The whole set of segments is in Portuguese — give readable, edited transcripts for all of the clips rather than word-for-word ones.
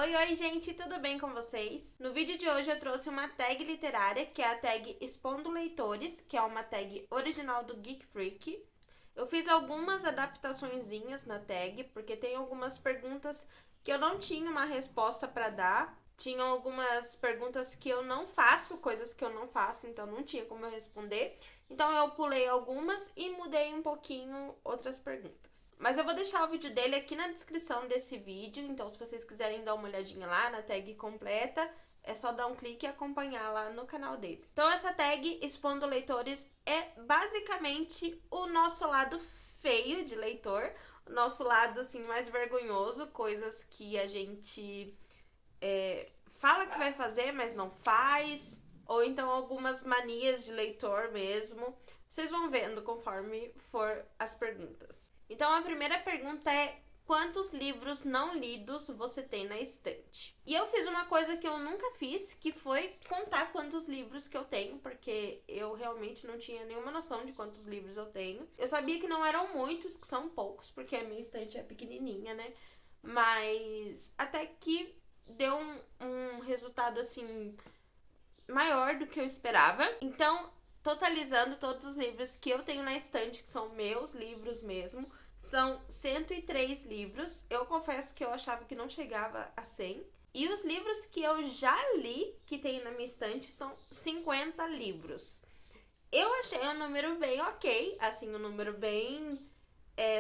Oi, gente, tudo bem com vocês? No vídeo de hoje eu trouxe uma tag literária, que é a tag Expondo Leitores, que é uma tag original do Geek Freak. Eu fiz algumas adaptaçõezinhas na tag, porque tem algumas perguntas que eu não tinha uma resposta para dar. Tinham algumas perguntas que eu não faço, coisas que eu não faço, então não tinha como eu responder. Então eu pulei algumas e mudei um pouquinho outras perguntas. Mas eu vou deixar o vídeo dele aqui na descrição desse vídeo, então se vocês quiserem dar uma olhadinha lá na tag completa, é só dar um clique e acompanhar lá no canal dele. Então essa tag Expondo Leitores é basicamente o nosso lado feio de leitor, o nosso lado assim mais vergonhoso, coisas que a gente fala que vai fazer, mas não faz, ou então algumas manias de leitor mesmo. Vocês vão vendo conforme for as perguntas. Então a primeira pergunta é: quantos livros não lidos você tem na estante? E eu fiz uma coisa que eu nunca fiz, que foi contar quantos livros que eu tenho, porque eu realmente não tinha nenhuma noção de quantos livros eu tenho. Eu sabia que não eram muitos, que são poucos, porque a minha estante é pequenininha, né? Mas até que deu um resultado assim maior do que eu esperava. Então, totalizando todos os livros que eu tenho na estante, que são meus livros mesmo, são 103 livros. Eu confesso que eu achava que não chegava a 100. E os livros que eu já li, que tem na minha estante, são 50 livros. Eu achei um número bem ok, assim, um número bem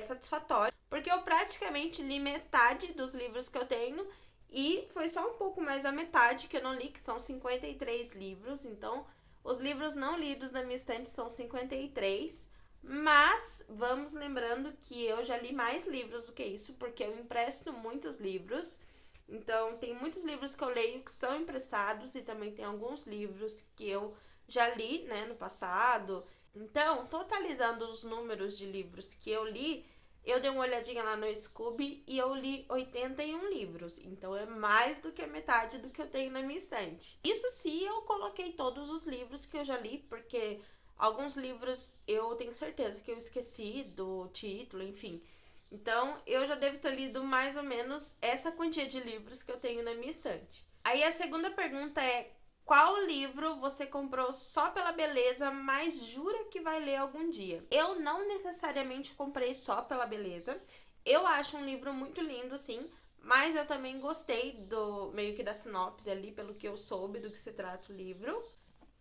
satisfatório, porque eu praticamente li metade dos livros que eu tenho e foi só um pouco mais da metade que eu não li, que são 53 livros. Então, os livros não lidos na minha estante são 53, mas vamos lembrando que eu já li mais livros do que isso, porque eu empresto muitos livros. Então, tem muitos livros que eu leio que são emprestados e também tem alguns livros que eu já li, né, no passado. Então, totalizando os números de livros que eu li, eu dei uma olhadinha lá no Scooby e eu li 81 livros. Então, é mais do que a metade do que eu tenho na minha estante. Isso se eu coloquei todos os livros que eu já li, porque alguns livros eu tenho certeza que eu esqueci do título, enfim. Então, eu já devo ter lido mais ou menos essa quantia de livros que eu tenho na minha estante. Aí a segunda pergunta é: qual livro você comprou só pela beleza, mas jura que vai ler algum dia? Eu não necessariamente comprei só pela beleza. Eu acho um livro muito lindo, sim, mas eu também gostei do meio que da sinopse ali, pelo que eu soube do que se trata o livro,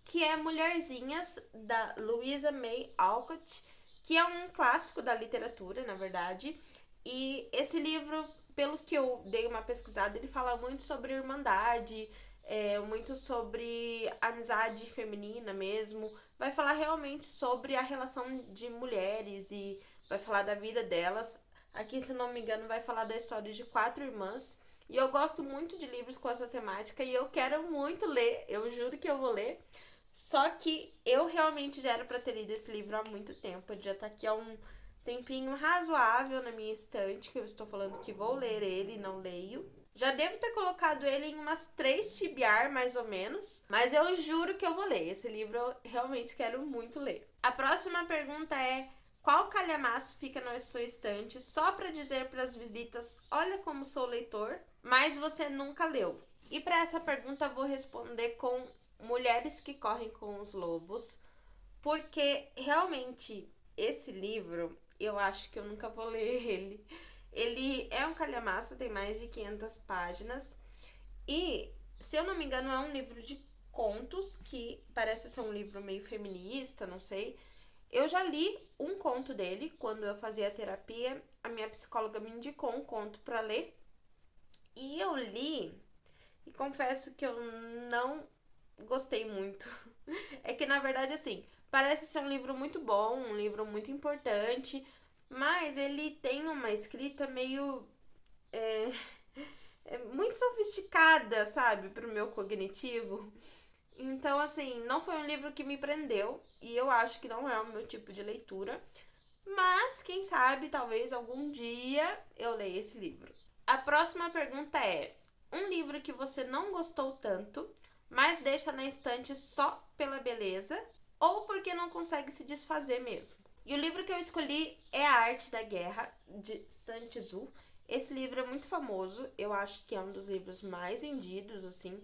que é Mulherzinhas, da Louisa May Alcott, que é um clássico da literatura, na verdade. E esse livro, pelo que eu dei uma pesquisada, ele fala muito sobre irmandade, muito sobre amizade feminina mesmo. Vai falar realmente sobre a relação de mulheres e vai falar da vida delas. Aqui, se não me engano, vai falar da história de 4 irmãs. E eu gosto muito de livros com essa temática e eu quero muito ler, eu juro que eu vou ler. Só que eu realmente já era pra ter lido esse livro há muito tempo. Ele já tá aqui há um tempinho razoável na minha estante, que eu estou falando que vou ler ele e não leio. Já devo ter colocado ele em umas 3 TBR, mais ou menos. Mas eu juro que eu vou ler. Esse livro eu realmente quero muito ler. A próxima pergunta é: qual calhamaço fica na sua estante só pra dizer pras visitas: olha como sou leitor, mas você nunca leu? E para essa pergunta eu vou responder com Mulheres que Correm com os Lobos, porque realmente esse livro eu acho que eu nunca vou ler ele. Ele é um calhamaço, tem mais de 500 páginas e, se eu não me engano, é um livro de contos que parece ser um livro meio feminista, não sei. Eu já li um conto dele quando eu fazia terapia. A minha psicóloga me indicou um conto para ler e eu li e confesso que eu não gostei muito. É que, na verdade, assim, parece ser um livro muito bom, um livro muito importante, mas ele tem uma escrita meio muito sofisticada, sabe, pro meu cognitivo. Então, assim, não foi um livro que me prendeu e eu acho que não é o meu tipo de leitura. Mas, quem sabe, talvez algum dia eu leia esse livro. A próxima pergunta é: um livro que você não gostou tanto, mas deixa na estante só pela beleza ou porque não consegue se desfazer mesmo? E o livro que eu escolhi é A Arte da Guerra, de Sun Tzu. Esse livro é muito famoso, eu acho que é um dos livros mais vendidos, assim.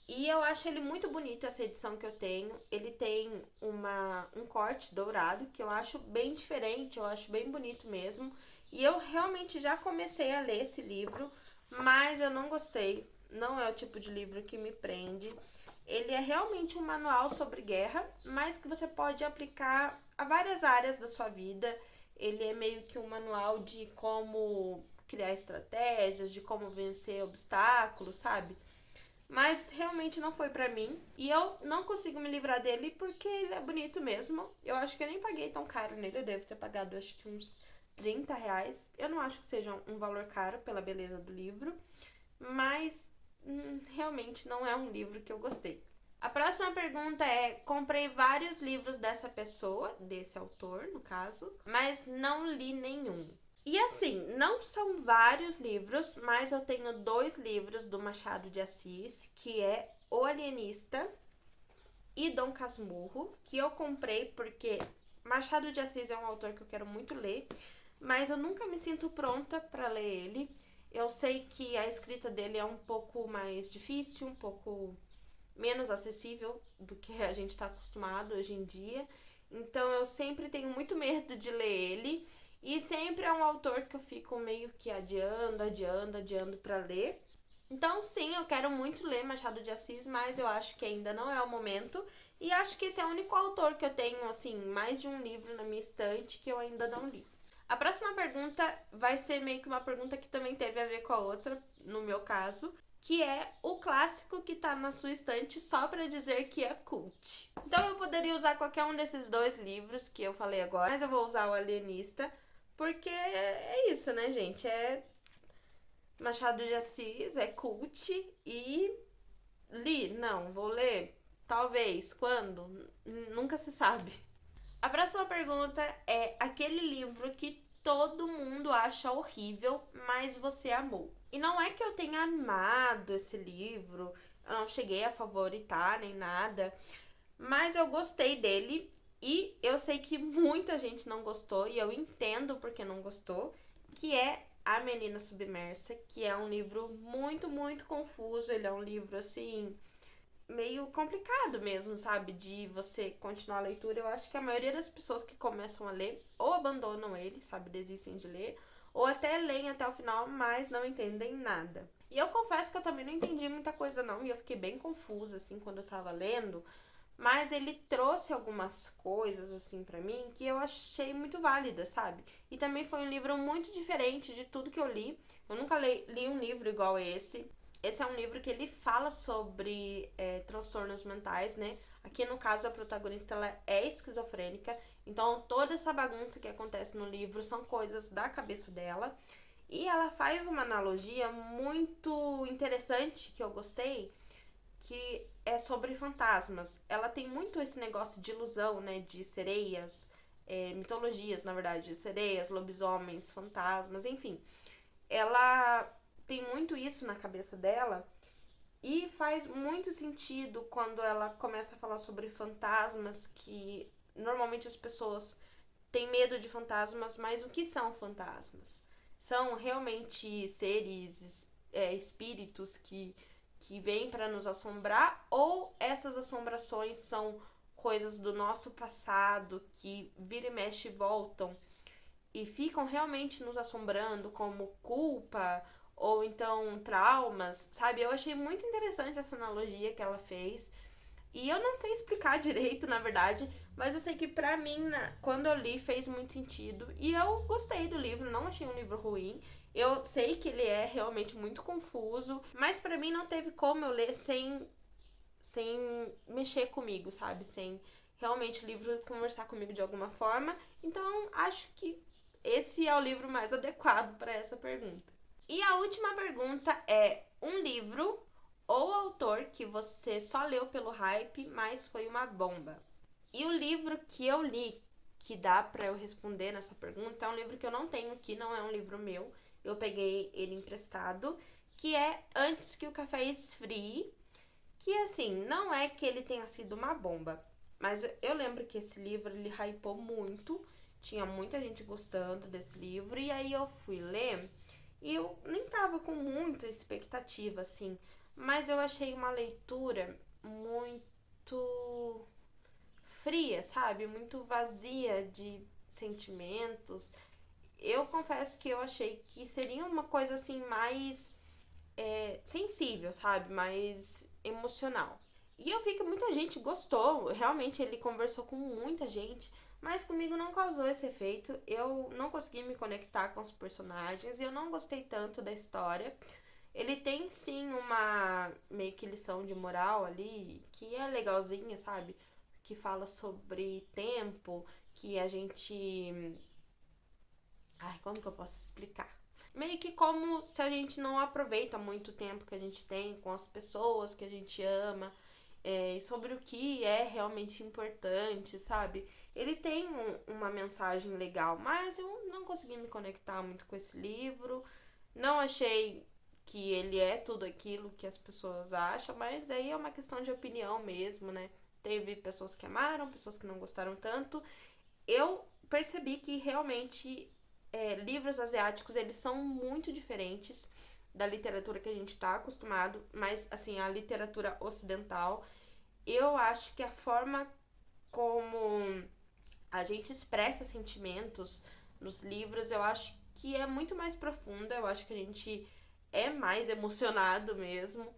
E eu acho ele muito bonito, essa edição que eu tenho. Ele tem um corte dourado, que eu acho bem diferente, eu acho bem bonito mesmo. E eu realmente já comecei a ler esse livro, mas eu não gostei. Não é o tipo de livro que me prende. Ele é realmente um manual sobre guerra, mas que você pode aplicar a várias áreas da sua vida. Ele é meio que um manual de como criar estratégias, de como vencer obstáculos, sabe? Mas realmente não foi pra mim. E eu não consigo me livrar dele porque ele é bonito mesmo. Eu acho que eu nem paguei tão caro nele. Eu devo ter pagado acho que uns R$ 30. Eu não acho que seja um valor caro pela beleza do livro. Mas realmente não é um livro que eu gostei. A próxima pergunta é: comprei vários livros dessa pessoa, desse autor, no caso, mas não li nenhum. E assim, não são vários livros, mas eu tenho 2 livros do Machado de Assis, que é O Alienista e Dom Casmurro, que eu comprei porque Machado de Assis é um autor que eu quero muito ler, mas eu nunca me sinto pronta para ler ele. Eu sei que a escrita dele é um pouco mais difícil, um pouco menos acessível do que a gente está acostumado hoje em dia. Então eu sempre tenho muito medo de ler ele. E sempre é um autor que eu fico meio que adiando para ler. Então, sim, eu quero muito ler Machado de Assis, mas eu acho que ainda não é o momento. E acho que esse é o único autor que eu tenho, assim, mais de um livro na minha estante que eu ainda não li. A próxima pergunta vai ser meio que uma pergunta que também teve a ver com a outra, no meu caso, que é o clássico que tá na sua estante só pra dizer que é cult. Então eu poderia usar qualquer um desses 2 livros que eu falei agora, mas eu vou usar o Alienista, porque é isso, né, gente? É Machado de Assis, é cult e li, não, vou ler, talvez, quando, nunca se sabe. A próxima pergunta é aquele livro que todo mundo acha horrível, mas você amou. E não é que eu tenha amado esse livro, eu não cheguei a favoritar nem nada, mas eu gostei dele e eu sei que muita gente não gostou e eu entendo porque não gostou, que é A Menina Submersa, que é um livro muito, muito confuso, ele é um livro assim meio complicado mesmo, sabe? De você continuar a leitura. Eu acho que a maioria das pessoas que começam a ler ou abandonam ele, sabe? Desistem de ler, ou até leem até o final, mas não entendem nada. E eu confesso que eu também não entendi muita coisa não, e eu fiquei bem confusa assim quando eu tava lendo, mas ele trouxe algumas coisas assim pra mim que eu achei muito válidas, sabe? E também foi um livro muito diferente de tudo que eu li. Eu nunca li um livro igual a esse. Esse é um livro que ele fala sobre transtornos mentais, né? Aqui no caso a protagonista ela é esquizofrênica, então toda essa bagunça que acontece no livro são coisas da cabeça dela. E ela faz uma analogia muito interessante que eu gostei, que é sobre fantasmas. Ela tem muito esse negócio de ilusão, né? De sereias, mitologias, na verdade, sereias, lobisomens, fantasmas, enfim. Ela tem muito isso na cabeça dela e faz muito sentido quando ela começa a falar sobre fantasmas, que normalmente as pessoas têm medo de fantasmas, mas o que são fantasmas? São realmente seres, espíritos que vêm para nos assombrar, ou essas assombrações são coisas do nosso passado que vira e mexe e voltam e ficam realmente nos assombrando, como culpa ou então traumas, sabe? Eu achei muito interessante essa analogia que ela fez. E eu não sei explicar direito, na verdade, mas eu sei que pra mim, quando eu li, fez muito sentido. E eu gostei do livro, não achei um livro ruim. Eu sei que ele é realmente muito confuso, mas pra mim não teve como eu ler sem mexer comigo, sabe? Sem realmente o livro conversar comigo de alguma forma. Então, acho que esse é o livro mais adequado para essa pergunta. E a última pergunta é: um livro ou autor que você só leu pelo hype, mas foi uma bomba? E o livro que eu li, que dá para eu responder nessa pergunta, é um livro que eu não tenho aqui, não é um livro meu. Eu peguei ele emprestado, que é Antes que o Café Esfrie, que assim, não é que ele tenha sido uma bomba, mas eu lembro que esse livro ele hypou muito, tinha muita gente gostando desse livro, e aí eu fui ler E eu nem tava com muita expectativa, assim, mas eu achei uma leitura muito fria, sabe? Muito vazia de sentimentos. Eu confesso que eu achei que seria uma coisa assim mais sensível, sabe? Mais emocional. E eu vi que muita gente gostou, realmente ele conversou com muita gente, mas comigo não causou esse efeito. Eu não consegui me conectar com os personagens e eu não gostei tanto da história. Ele tem sim uma meio que lição de moral ali, que é legalzinha, sabe? Que fala sobre tempo, que a gente. Ai, como que eu posso explicar? Meio que como se a gente não aproveita muito o tempo que a gente tem com as pessoas que a gente ama, e sobre o que é realmente importante, sabe? Ele tem uma mensagem legal, mas eu não consegui me conectar muito com esse livro. Não achei que ele é tudo aquilo que as pessoas acham, mas aí é uma questão de opinião mesmo, né? Teve pessoas que amaram, pessoas que não gostaram tanto. Eu percebi que realmente livros asiáticos eles são muito diferentes da literatura que a gente está acostumado, mas assim, a literatura ocidental, eu acho que a forma como a gente expressa sentimentos nos livros, eu acho que é muito mais profunda, eu acho que a gente é mais emocionado mesmo.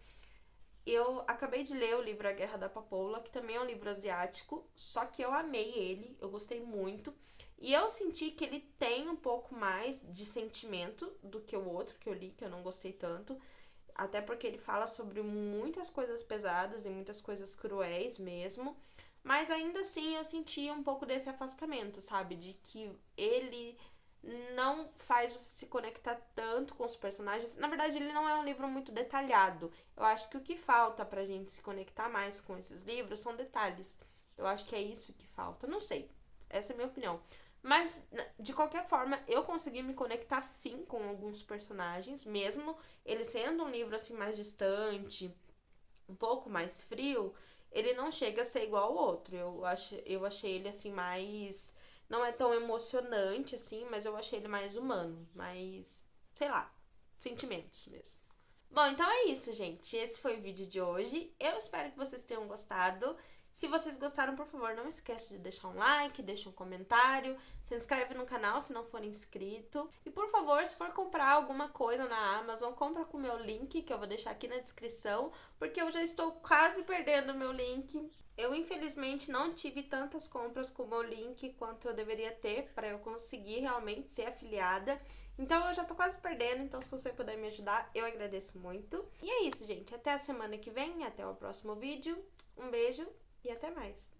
Eu acabei de ler o livro A Guerra da Papoula, que também é um livro asiático, só que eu amei ele, eu gostei muito. E eu senti que ele tem um pouco mais de sentimento do que o outro que eu li, que eu não gostei tanto. Até porque ele fala sobre muitas coisas pesadas e muitas coisas cruéis mesmo. Mas ainda assim eu senti um pouco desse afastamento, sabe? De que ele não faz você se conectar tanto com os personagens. Na verdade, ele não é um livro muito detalhado. Eu acho que o que falta pra gente se conectar mais com esses livros são detalhes. Eu acho que é isso que falta. Não sei. Essa é a minha opinião. Mas, de qualquer forma, eu consegui me conectar sim com alguns personagens, mesmo ele sendo um livro assim mais distante, um pouco mais frio, ele não chega a ser igual ao outro. Eu achei ele assim mais. Não é tão emocionante assim, mas eu achei ele mais humano, mais, sei lá, sentimentos mesmo. Bom, então é isso, gente. Esse foi o vídeo de hoje. Eu espero que vocês tenham gostado. Se vocês gostaram, por favor, não esqueça de deixar um like, deixa um comentário, se inscreve no canal se não for inscrito. E por favor, se for comprar alguma coisa na Amazon, compra com o meu link, que eu vou deixar aqui na descrição, porque eu já estou quase perdendo o meu link. Eu infelizmente não tive tantas compras com o meu link quanto eu deveria ter para eu conseguir realmente ser afiliada. Então eu já tô quase perdendo, então se você puder me ajudar, eu agradeço muito. E é isso, gente. Até a semana que vem, até o próximo vídeo. Um beijo e até mais.